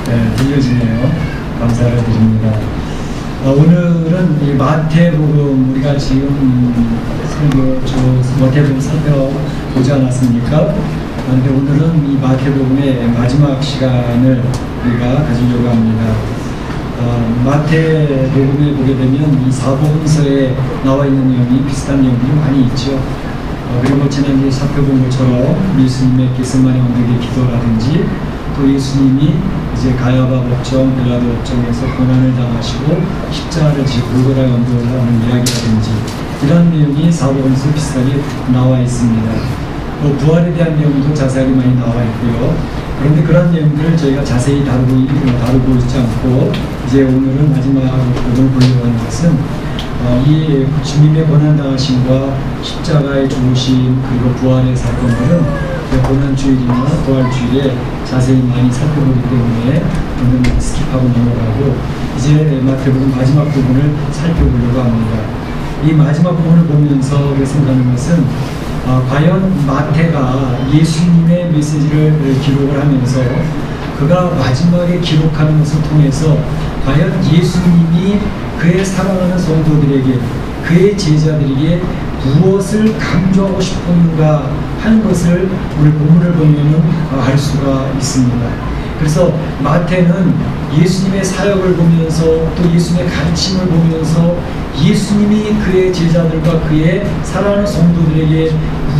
들려지네요. 감사를 드립니다. 오늘은 이 마태복음, 우리가 지금 마태복음 살펴보지 않았습니까? 그런데 오늘은 이 마태복음의 마지막 시간을 우리가 가지려고 합니다. 마태복음에 보게 되면 이 사복음서에 나와 있는 내용이 비슷한 내용들이 많이 있죠. 그리고 지난주에 살펴본 것처럼 예수님의 겟세마네 언덕의 기도라든지, 또 예수님이 이제 가야바 법정, 빌라도 법정에서 고난을 당하시고 십자가를 지고 골고다 언덕을 하는 이야기라든지, 이런 내용이 사복음서 비슷하게 나와 있습니다. 또 부활에 대한 내용도 자세하게 많이 나와 있고요. 그런데 그런 내용들을 저희가 자세히 다루고 있지 않고, 이제 오늘은 마지막으로 보려고 하는 것은 이 주님의 고난당하심과 십자가의 죽으심, 그리고 부활의 사건들은 고난주일이나 부활주일에 자세히 많이 살펴보기 때문에 오늘 스킵하고 넘어가고, 이제 마태복음 마지막 부분을 살펴보려고 합니다. 이 마지막 부분을 보면서 생각하는 것은 과연 마태가 예수님의 메시지를 기록을 하면서 그가 마지막에 기록하는 것을 통해서 과연 예수님이 그의 사랑하는 성도들에게, 그의 제자들에게 무엇을 강조하고 싶은가 하는 것을 오늘 본문을 보면 알 수가 있습니다. 그래서 마태는 예수님의 사역을 보면서, 또 예수님의 가르침을 보면서 예수님이 그의 제자들과 그의 사랑하는 성도들에게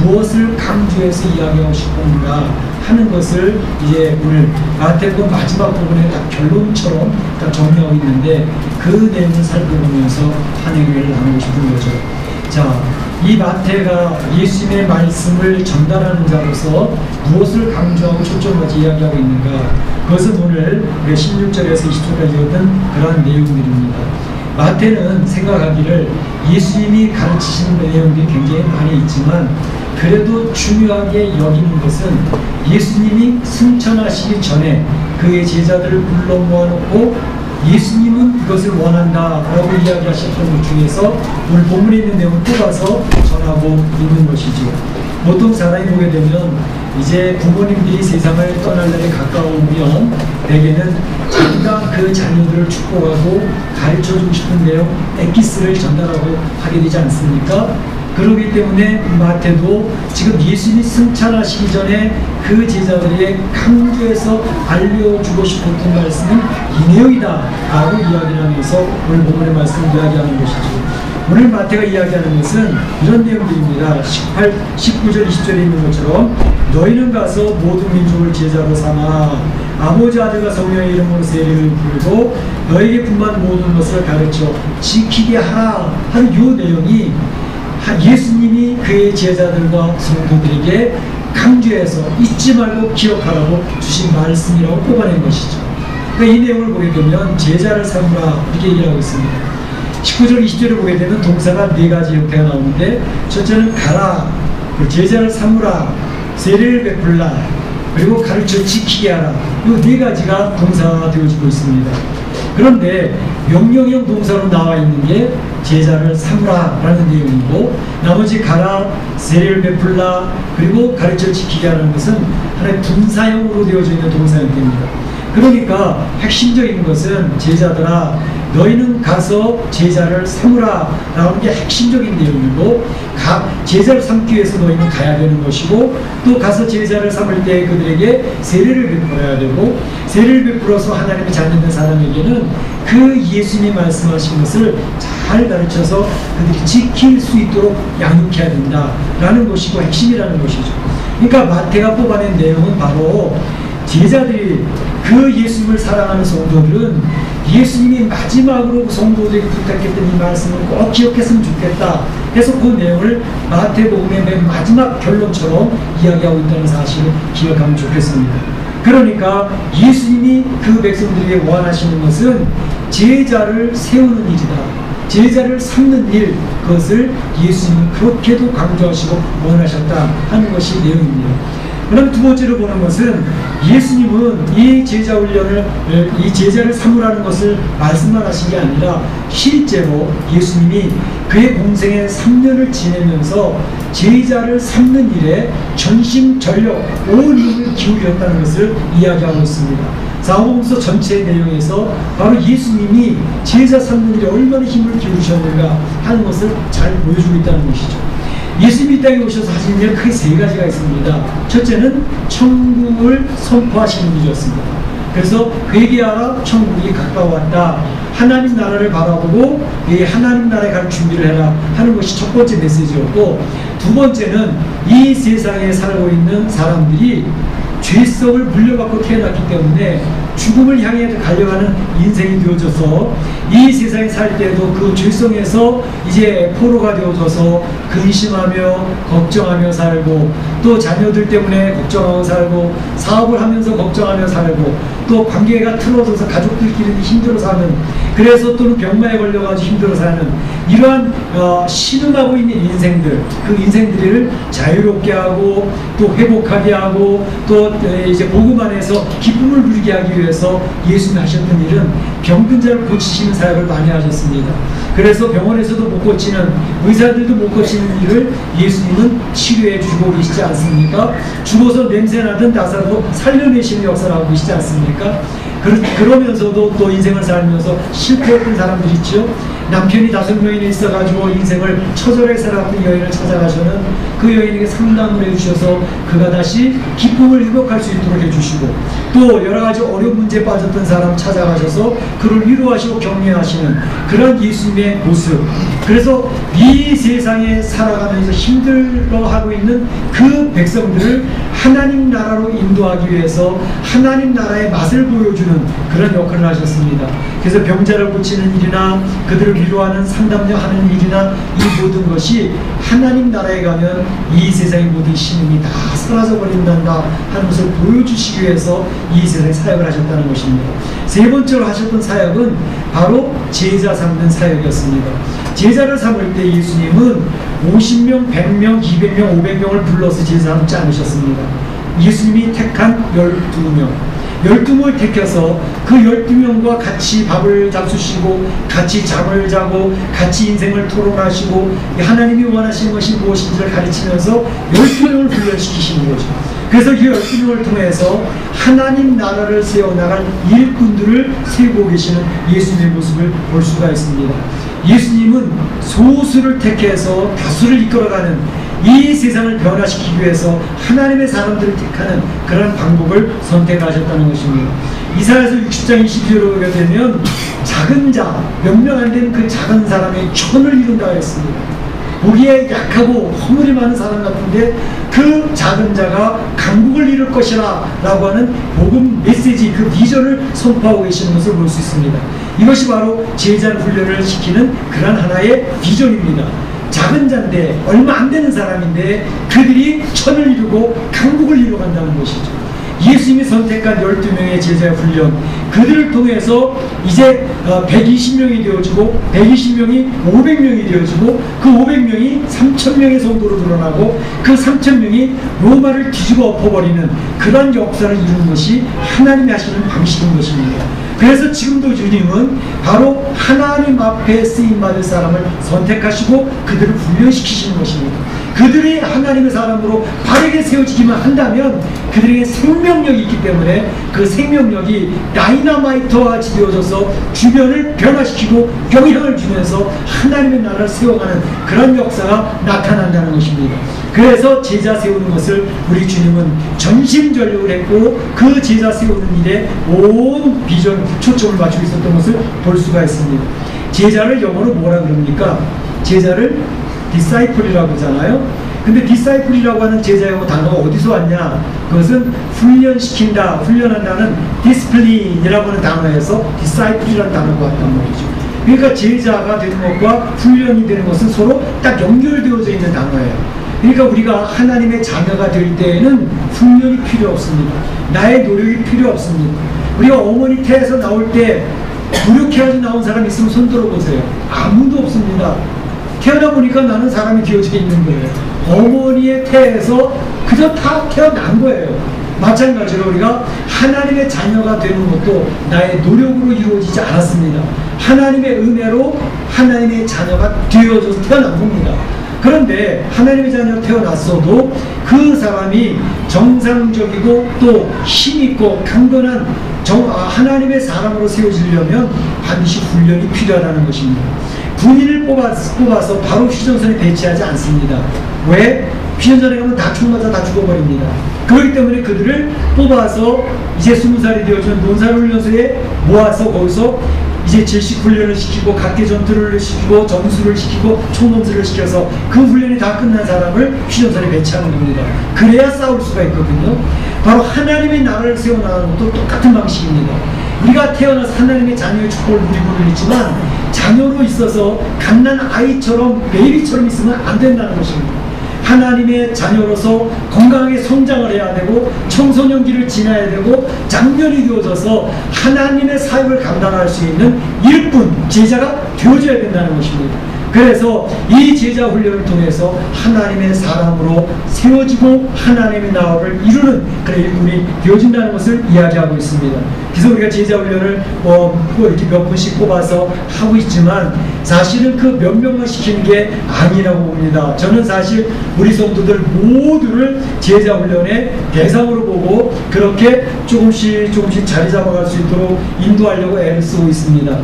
무엇을 강조해서 이야기하고 싶은가 하는 것을 이제 오늘 마태복음 마지막 부분에 딱 결론처럼 딱 정리하고 있는데, 그 내용을 살펴보면서 한 얘기를 나누고 싶은 거죠. 자, 이 마태가 예수님의 말씀을 전달하는 자로서 무엇을 강조하고 초점까지 이야기하고 있는가, 그것은 오늘 16절에서 20절까지 어떤 그러한 내용들입니다. 마태는 생각하기를 예수님이 가르치시는 내용들이 굉장히 많이 있지만, 그래도 중요하게 여기는 것은 예수님이 승천하시기 전에 그의 제자들을 불러 모아놓고 예수님은 이것을 원한다라고 이야기하셨던 것 중에서 오늘 본문에 있는 내용을 뽑아서 전하고 있는 것이죠. 보통 사람이 보게 되면 이제 부모님들이 세상을 떠날 날에 가까우면 대개는 자기가 그 자녀들을 축복하고 가르쳐주고 싶은 내용, 엑기스를 전달하고 하게 되지 않습니까? 그렇기 때문에 마태도 지금 예수님이 승천하시기 전에 그 제자들에게 강조해서 알려주고 싶었던 말씀은 이 내용이다 라고 이야기를 하면서 오늘 본문의 말씀을 이야기하는 것이죠. 오늘 마태가 이야기하는 것은 이런 내용들입니다. 19절 20절에 있는 것처럼 너희는 가서 모든 민족을 제자로 삼아 아버지, 아들과 성령의 이름으로 세례를 부르고 너에게 분만 모든 것을 가르쳐 지키게 하라 하는 이 내용이 예수님이 그의 제자들과 성도들에게 강조해서 잊지 말고 기억하라고 주신 말씀이라고 뽑아낸 것이죠. 그러니까 이 내용을 보게 되면 제자를 삼으라 이렇게 얘기하고 있습니다. 19절 20절을 보게 되면 동사가 네 가지 형태가 나오는데, 첫째는 가라, 제자를 삼으라, 세례를 베풀라, 그리고 가르쳐 지키게 하라, 이 네 가지가 동사가 되어지고 있습니다. 그런데 명령형 동사로 나와 있는 게 제자를 삼으라 라는 내용이고, 나머지 가라, 세례를 베풀라, 그리고 가르쳐 지키게 하는 것은 하나의 분사형으로 되어져 있는 동사 형태입니다. 그러니까 핵심적인 것은 제자들아 너희는 가서 제자를 삼으라 라는 게 핵심적인 내용이고, 제자를 삼기 위해서 너희는 가야 되는 것이고, 또 가서 제자를 삼을 때 그들에게 세례를 베풀어야 되고, 세례를 베풀어서 하나님의 자녀된 사람에게는 그 예수님이 말씀하신 것을 잘 가르쳐서 그들이 지킬 수 있도록 양육해야 된다라는 것이고 핵심이라는 것이죠. 그러니까 마태가 뽑아낸 내용은 바로 제자들이, 그 예수님을 사랑하는 성도들은 예수님이 마지막으로 성도들에게 부탁했던 이 말씀을 꼭 기억했으면 좋겠다 해서 그 내용을 마태복음의 맨 마지막 결론처럼 이야기하고 있다는 사실을 기억하면 좋겠습니다. 그러니까 예수님이 그 백성들에게 원하시는 것은 제자를 세우는 일이다, 제자를 삼는 일, 그것을 예수님은 그렇게도 강조하시고 원하셨다 하는 것이 내용입니다. 그럼 두 번째로 보는 것은 예수님은 이 제자 훈련을, 이 제자를 삼으라는 것을 말씀만 하신 게 아니라 실제로 예수님이 그의 공생의 3년을 지내면서 제자를 삼는 일에 전심전력 온 힘을 기울였다는 것을 이야기하고 있습니다. 사복음서 전체 내용에서 바로 예수님이 제자 삼는 일에 얼마나 힘을 기울이셨는가 하는 것을 잘 보여주고 있다는 것이죠. 예수님이 이 땅에 오셔서 하신 일 크게 세 가지가 있습니다. 첫째는 천국을 선포하시는 일이었습니다. 그래서 회개하라, 천국이 가까웠다. 하나님 나라를 바라보고 이 하나님 나라에 갈 준비를 해라 하는 것이 첫 번째 메시지였고, 두 번째는 이 세상에 살고 있는 사람들이 죄성을 물려받고 태어났기 때문에 죽음을 향해 달려가는 인생이 되어져서 이 세상에 살 때도 그 죄성에서 이제 포로가 되어져서 근심하며 걱정하며 살고, 또 자녀들 때문에 걱정하고 살고, 사업을 하면서 걱정하며 살고, 또 관계가 틀어져서 가족들끼리 힘들어 사는, 그래서 또는 병마에 걸려가지고 힘들어 사는 이러한 신음하고 있는 인생들, 그 인생들을 자유롭게 하고 또 회복하게 하고 또 이제 복음 안에서 기쁨을 누리게 하기 위해서 예수님이 하셨던 일은 병든 자를 고치시는 사역을 많이 하셨습니다. 그래서 병원에서도 못 고치는, 의사들도 못 고치는 일을 예수님은 치료해 주고 계시지 않습니까? 죽어서 냄새나던 나사로 살려내시는 역사를 하고 계시지 않습니까? 그러면서도 또 인생을 살면서 실패했던 사람들이 있죠. 남편이 5명이나 있어가지고 인생을 처절하게 살아갔던 여인을 찾아가서는 그 여인에게 상담을 해주셔서 그가 다시 기쁨을 회복할 수 있도록 해주시고, 또 여러가지 어려운 문제에 빠졌던 사람 찾아가셔서 그를 위로하시고 격려하시는 그런 예수님의 모습. 그래서 이 세상에 살아가면서 힘들어하고 있는 그 백성들을 하나님 나라로 인도하기 위해서 하나님 나라의 맛을 보여주는 그런 역할을 하셨습니다. 그래서 병자를 고치는 일이나 그들을 위로하는 상담하는 일이나 이 모든 것이 하나님 나라에 가면 이 세상의 모든 신음이 다 사라져 버린단다 하는 것을 보여주시기 위해서 이 세상에 사역을 하셨다는 것입니다. 세 번째로 하셨던 사역은 바로 제자 삼는 사역이었습니다. 제자를 삼을 때 예수님은 50명, 100명, 200명, 500명을 불러서 제자 삼지 않으셨습니다. 예수님이 택한 12명, 12명을 택해서 그 12명과 같이 밥을 잡수시고 같이 잠을 자고 같이 인생을 토론하시고 하나님이 원하시는 것이 무엇인지를 가르치면서 12명을 훈련시키시는 거죠. 그래서 이 12명을 통해서 하나님 나라를 세워나갈 일꾼들을 세우고 계시는 예수님의 모습을 볼 수가 있습니다. 예수님은 소수를 택해서 다수를 이끌어가는 이 세상을 변화시키기 위해서 하나님의 사람들을 택하는 그런 방법을 선택하셨다는 것입니다. 이사야서 60장 22절로 보게 되면 작은 자, 몇 명 안 되는 그 작은 사람의 천을 이룬다 했습니다. 보기에 약하고 허물이 많은 사람 같은데 그 작은 자가 강국을 이룰 것이라 라고 하는 복음 메시지, 그 비전을 선포하고 계시는 것을 볼 수 있습니다. 이것이 바로 제자 훈련을 시키는 그런 하나의 비전입니다. 작은 자인데 얼마 안 되는 사람인데 그들이 천을 이루고 강국을 이루어간다는 것이죠. 예수님이 선택한 12명의 제자 훈련, 그들을 통해서 이제 120명이 되어지고 120명이 500명이 되어지고 그 500명이 3000명의 성도로 드러나고 그 3000명이 로마를 뒤집어 엎어버리는 그런 역사를 이루는 것이 하나님이 하시는 방식인 것입니다. 그래서 지금도 주님은 바로 하나님 앞에 쓰임받을 사람을 선택하시고 그들을 훈련시키시는 것입니다. 그들이 하나님의 사람으로 바르게 세워지기만 한다면 그들에게 생명력이 있기 때문에 그 생명력이 다이너마이트와 같이 되어져서 주변을 변화시키고 영향을 주면서 하나님의 나라를 세워가는 그런 역사가 나타난다는 것입니다. 그래서 제자 세우는 것을 우리 주님은 전심전력을 했고 그 제자 세우는 일에 온 비전, 초점을 맞추고 있었던 것을 볼 수가 있습니다. 제자를 영어로 뭐라 그럽니까? 제자를 디사이플이라고 하잖아요. 근데 디사이플이라고 하는 제자 영어 단어가 어디서 왔냐? 그것은 훈련시킨다, 훈련한다는 디스플린이라고 하는 단어에서 디사이플이라는 단어가 왔단 말이죠. 그러니까 제자가 되는 것과 훈련이 되는 것은 서로 딱 연결되어져 있는 단어예요. 그러니까 우리가 하나님의 자녀가 될 때에는 훈련이 필요 없습니다. 나의 노력이 필요 없습니다. 우리가 어머니 태에서 나올 때 노력해야지 나온 사람 있으면 손 들어보세요. 아무도 없습니다. 태어나 보니까 나는 사람이 되어져 있는 거예요. 어머니의 태에서 그저 다 태어난 거예요. 마찬가지로 우리가 하나님의 자녀가 되는 것도 나의 노력으로 이루어지지 않았습니다. 하나님의 은혜로 하나님의 자녀가 되어져서 태어난 겁니다. 그런데 하나님의 자녀로 태어났어도 그 사람이 정상적이고 또 힘있고 강건한 하나님의 사람으로 세워지려면 반드시 훈련이 필요하다는 것입니다. 군인을 뽑아서 바로 휴전선에 배치하지 않습니다. 왜? 휴전선에 가면 다 총 맞아 다 죽어버립니다. 그렇기 때문에 그들을 뽑아서 이제 20살이 되어지면 논산훈련소에 모아서 거기서 이제 제식 훈련을 시키고 각계 전투를 시키고 점수를 시키고 총검수를 시켜서 그 훈련이 다 끝난 사람을 휴전선에 배치하는 겁니다. 그래야 싸울 수가 있거든요. 바로 하나님의 나라를 세워나가는 것도 똑같은 방식입니다. 우리가 태어나서 하나님의 자녀의 축복을 누리고는 있지만 자녀로 있어서 갓난 아이처럼 베이비처럼 있으면 안 된다는 것입니다. 하나님의 자녀로서 건강하게 성장을 해야 되고 청소년기를 지나야 되고 장년이 되어져서 하나님의 사역을 감당할 수 있는 일꾼, 제자가 되어져야 된다는 것입니다. 그래서 이 제자 훈련을 통해서 하나님의 사람으로 세워지고 하나님의 나라를 이루는 그런 일꾼이 되어진다는 것을 이야기하고 있습니다. 그래서 우리가 제자 훈련을 이렇게 몇 분씩 뽑아서 하고 있지만 사실은 그 몇 명만 시키는 게 아니라고 봅니다. 저는 사실 우리 성도들 모두를 제자 훈련의 대상으로 보고 그렇게 조금씩 자리 잡아갈 수 있도록 인도하려고 애를 쓰고 있습니다.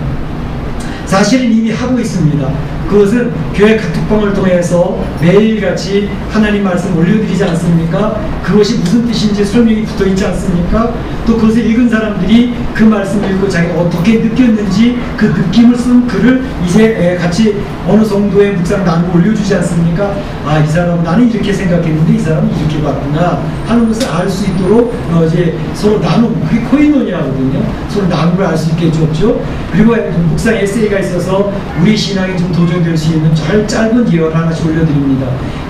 사실은 이미 하고 있습니다. 그것은 교회 카톡방을 통해서 매일같이 하나님 말씀 올려드리지 않습니까? 그것이 무슨 뜻인지 설명이 붙어있지 않습니까? 또 그것을 읽은 사람들이 그 말씀을 읽고 자기가 어떻게 느꼈는지 그 느낌을 쓴 글을 이제 같이 어느 정도의 묵상 나누고 올려주지 않습니까? 아, 이 사람은 나는 이렇게 생각했는데 이 사람은 이렇게 봤구나 하는 것을 알 수 있도록 이제 서로 나눔, 그게 코이노니아거든요. 서로 나눔을 알 수 있게 해줬죠. 그리고 묵상 에세이가 있어서 우리 신앙이 좀 도전될 수 있는 짧은 예언을 하나씩 올려드립니다.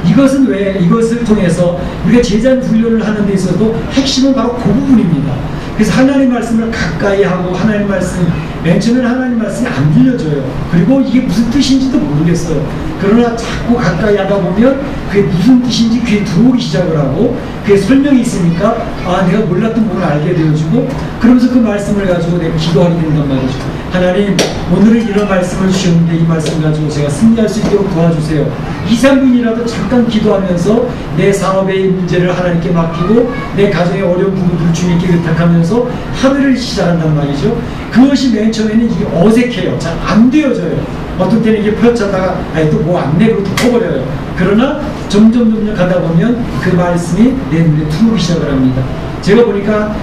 이것은 왜? 이것을 통해서 우리가 제자 훈련을 하는 데 있어도 핵심은 바로 그 부분입니다. 그래서 하나님 말씀을 가까이 하고 하나님 말씀, 맨 처음에는 하나님 말씀이 안 들려져요. 그리고 이게 무슨 뜻인지도 모르겠어요. 그러나 자꾸 가까이 하다 보면 그게 무슨 뜻인지 귀에 들어오기 시작을 하고 그게 설명이 있으니까 아, 내가 몰랐던 부분을 알게 되어지고 그러면서 그 말씀을 가지고 내가 기도하게 된단 말이죠. 하나님, 오늘은 이런 말씀을 주셨는데 이 말씀 가지고 제가 승리할 수 있도록 도와주세요. 2, 3분이라도 잠깐 기도하면서 내 사업의 문제를 하나님께 맡기고 내 가정의 어려운 부분들을 주님께 의탁하면서 하루를 시작한단 말이죠. 그것이 맨 처음에는 이게 어색해요. 잘 안 되어져요. 어떤 때는 이게 펼쳐다가 또 뭐 안 내고 덮어버려요. 그러나 점점 가다 보면 그 말씀이 내 눈에 들어오기 시작을 합니다. 제가 보니까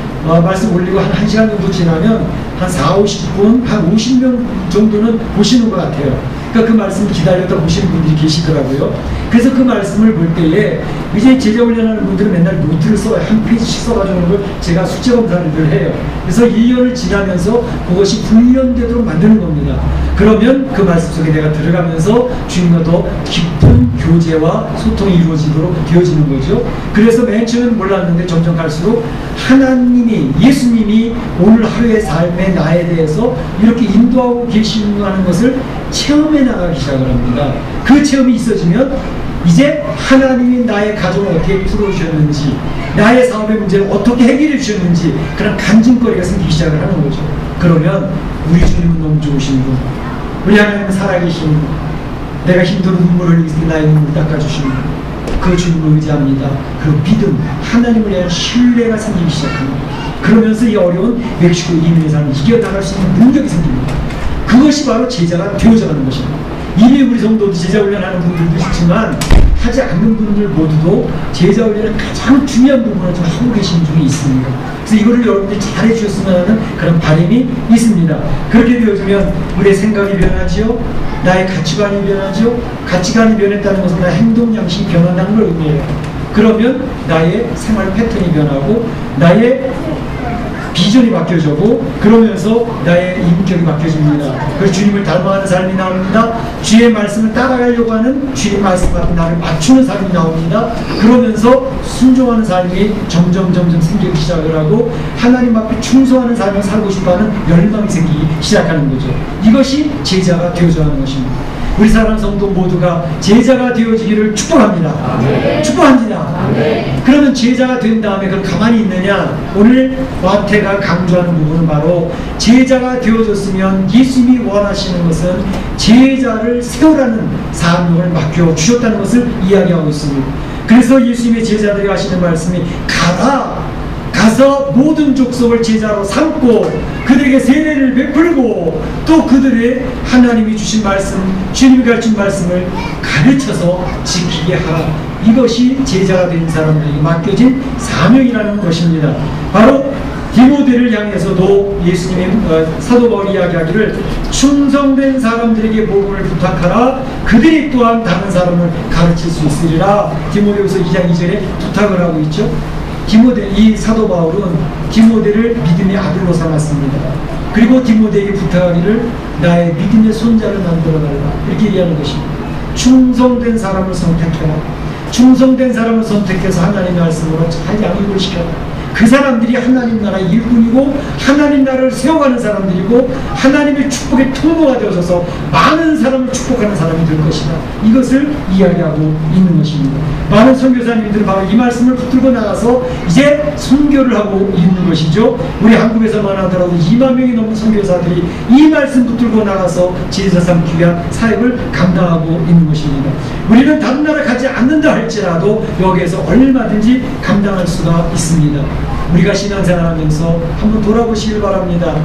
말씀 올리고 한 1시간 정도 지나면 한 4, 50분, 한 50명 정도는 보시는 것 같아요. 그러니까 그 말씀을 기다렸다 보시는 분들이 계시더라고요. 그래서 그 말씀을 볼 때에 이제 제자 훈련하는 분들은 맨날 노트를 써요. 한 페이지씩 써가지고 걸 제가 수치 검사를 늘 해요. 그래서 1년을 지나면서 그것이 훈련되도록 만드는 겁니다. 그러면 그 말씀 속에 내가 들어가면서 주님과 더 깊은 교제와 소통이 이루어지도록 되어지는 거죠. 그래서 맨 처음엔 몰랐는데 점점 갈수록 하나님이, 예수님이 오늘 하루의 삶의 나에 대해서 이렇게 인도하고 계시는 것을 체험해 나가기 시작을 합니다. 그 체험이 있어지면 이제 하나님이 나의 가정을 어떻게 풀어주셨는지, 나의 사업의 문제를 어떻게 해결해 주셨는지 그런 간증거리가 생기기 시작을 하는 거죠. 그러면 우리 주님은 너무 좋으신 분, 우리 하나님은 살아계신 분, 내가 힘들어 눈물을 흘리기 나의 눈물을 닦아주시는 분, 그 주님을 의지합니다. 그 믿음, 하나님을 위한 신뢰가 생기기 시작합니다. 그러면서 이 어려운 멕시코 이민의 삶을 이겨나갈 수 있는 능력이 생깁니다. 그것이 바로 제자가 되어져가는 것입니다. 이미 우리 성도도 제자 훈련하는 분들도 있지만 하지 않는 분들 모두도 제자 훈련의 가장 중요한 부분을 좀 하고 계신 중에 있습니다. 그래서 이거를 여러분들이 잘 해주셨으면 하는 그런 바람이 있습니다. 그렇게 되어지면 우리의 생각이 변하지요. 나의 가치관이 변하죠. 가치관이 변했다는 것은 나의 행동 양식이 변한다는 걸 의미해요. 그러면 나의 생활 패턴이 변하고 나의 비전이 바뀌어지고 그러면서 나의 인격이 바뀌어집니다. 그래서 주님을 닮아가는 삶이 나옵니다. 주의 말씀을 따라가려고 하는 주의 말씀 앞에 나를 맞추는 삶이 나옵니다. 그러면서 순종하는 삶이 점점 생기기 시작을 하고 하나님 앞에 충성하는 삶을 살고 싶어하는 열망이 생기기 시작하는 거죠. 이것이 제자가 되어져 가는 것입니다. 우리 사랑하는 성도 모두가 제자가 되어지기를 축복합니다. 아멘. 축복합니다. 아멘. 그러면 제자가 된 다음에 그걸 가만히 있느냐? 오늘 와태가 강조하는 부분은 바로 제자가 되어졌으면 예수님이 원하시는 것은 제자를 세우라는 사명을 맡겨주셨다는 것을 이야기하고 있습니다. 그래서 예수님의 제자들이 하시는 말씀이 가서 모든 족속을 제자로 삼고 그들에게 세례를 베풀고 또 그들의 하나님이 주신 말씀, 주님이 가르친 말씀을 가르쳐서 지키게 하라. 이것이 제자가 된 사람들에게 맡겨진 사명이라는 것입니다. 바로 디모데를 향해서도 예수님의 사도 바울이 이야기하기를 충성된 사람들에게 복음을 부탁하라. 그들이 또한 다른 사람을 가르칠 수 있으리라. 디모데후서 2장 2절에 부탁을 하고 있죠. 이 사도 바울은 디모데를 믿음의 아들로 삼았습니다. 그리고 디모데에게 부탁하기를 나의 믿음의 손자를 만들어달라. 이렇게 얘기하는 것입니다. 충성된 사람을 선택해라. 충성된 사람을 선택해서 하나님의 말씀으로 잘 양육을 시켜라. 그 사람들이 하나님 나라의 일꾼이고 하나님 나라를 세워가는 사람들이고 하나님의 축복의 통로가 되어서 많은 사람을 축복하는 사람이 될 것이다. 이것을 이야기하고 있는 것입니다. 많은 선교사님들은 바로 이 말씀을 붙들고 나가서 이제 선교를 하고 있는 것이죠. 우리 한국에서만 하더라도 2만 명이 넘는 선교사들이 이 말씀 붙들고 나가서 제자 삼기 위한 사역을 감당하고 있는 것입니다. 우리는 다른 나라 가지 않는다 할지라도 여기에서 얼마든지 감당할 수가 있습니다. 우리가 신앙생활하면서 한번 돌아보시길 바랍니다.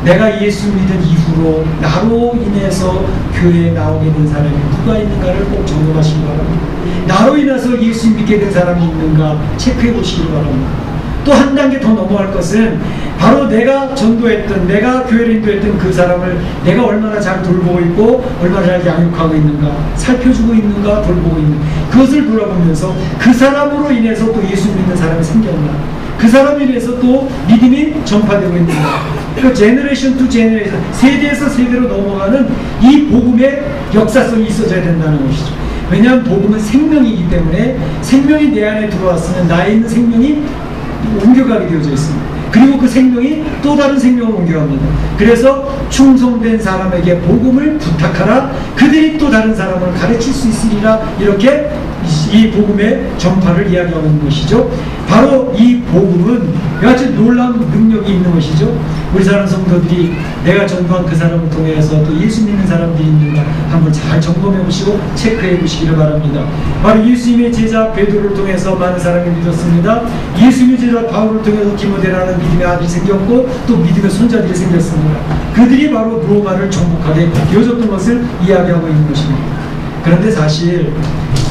내가 예수 믿은 이후로 나로 인해서 교회에 나오게 된 사람이 누가 있는가를 꼭 점검하시기 바랍니다. 나로 인해서 예수 믿게 된 사람이 있는가 체크해 보시기 바랍니다. 또 한 단계 더 넘어갈 것은 바로 내가 전도했던, 내가 교회를 인도했던 그 사람을 내가 얼마나 잘 돌보고 있고 얼마나 잘 양육하고 있는가, 살펴주고 있는가, 돌보고 있는 그것을 돌아보면서 그 사람으로 인해서 또 예수 믿는 사람이 생겼나, 그 사람에 대해서 또 믿음이 전파되고 있는가. 그 제너레이션 투 제너레이션, 세대에서 세대로 넘어가는 이 복음의 역사성이 있어져야 된다는 것이죠. 왜냐하면 복음은 생명이기 때문에 생명이 내 안에 들어왔으면 나에 있는 생명이 옮겨가게 되어져 있습니다. 그리고 그 생명이 또 다른 생명을 옮겨갑니다. 그래서 충성된 사람에게 복음을 부탁하라. 그들이 또 다른 사람을 가르칠 수 있으리라. 이렇게 이 복음의 전파를 이야기하고 있는 것이죠. 바로 이 복음은 아주 놀라운 능력이 있는 것이죠. 우리 사랑 성도들이 내가 전도한 그 사람을 통해서 또 예수 믿는 사람들이 있는가 한번 잘 점검해 보시고 체크해 보시기를 바랍니다. 바로 예수님의 제자 베드로를 통해서 많은 사람이 믿었습니다. 예수님의 제자 바울을 통해서 디모데라는 믿음의 아들이 생겼고 또 믿음의 손자들이 생겼습니다. 그들이 바로 로마를 정복하게 되어졌던 것을 이야기하고 있는 것입니다. 그런데 사실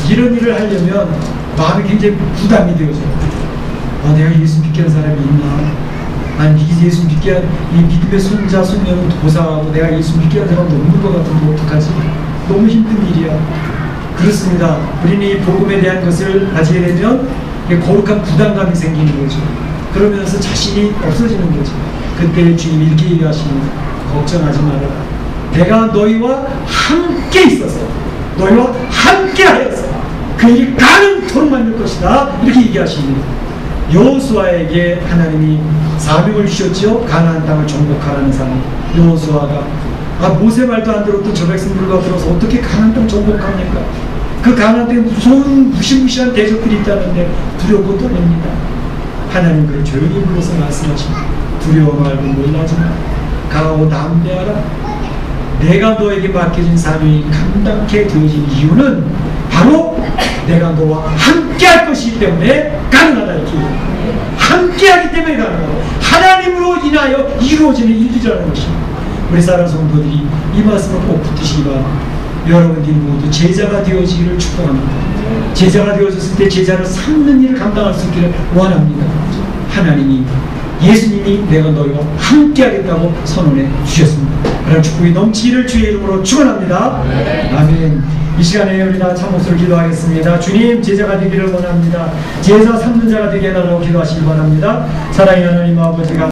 이런 일을 하려면 마음이 굉장히 부담이 되어져요. 내가 예수 믿게 한 사람이 있나? 아니 예수 믿게 한 이 믿음의 손자 손녀는 도사하고 내가 예수 믿게 한 사람도 없는 것 같은데 어떡하지? 너무 힘든 일이야. 그렇습니다. 우리는 이 복음에 대한 것을 가지게 되면 거룩한 부담감이 생기는 거죠. 그러면서 자신이 없어지는 거죠. 그때 주님이 이렇게 얘기하십니다. 걱정하지 말아라. 내가 너희와 함께 있어서 너희와 함께 하여서 그 일이 가능토록 만들 것이다. 이렇게 얘기하십니다. 여호수아에게 하나님이 사명을 주셨죠. 가나안 땅을 정복하라는 사명. 여호수아가 모세 말도 안 들었던 저 백성들과 들어서 어떻게 가나안 땅 정복합니까? 그 가나안 땅에 무시무시한 대적들이 있다는데 두려워 떨립니다. 하나님 그를 조용히 불러서 말씀하십니다. 두려워 말고 놀라지 마. 가오 담대하라. 내가 너에게 맡겨진 사명이 감당케 되어진 이유는 바로 내가 너와 함께 할 것이기 때문에 가능하다. 이렇게 함께 하기 때문에 가능하다. 하나님으로 인하여 이루어지는 일들이라는 것입니다. 우리 사랑 성도들이 이 말씀을 꼭 붙드시기 바랍니다. 여러분들이 모두 제자가 되어지기를 축복합니다. 제자가 되어졌을 때 제자를 삼는 일을 감당할 수 있기를 원합니다. 하나님이 예수님이 내가 너희와 함께 하겠다고 선언해 주셨습니다. 그런 축복이 넘치기를 주의 이름으로 축원합니다. 아멘. 이 시간에 우리 다 참목소를 기도하겠습니다. 주님, 제자가 되기를 원합니다. 제자 삼는 자가 되게 해달라고 기도하시기 바랍니다. 사랑의 하나님 아버지가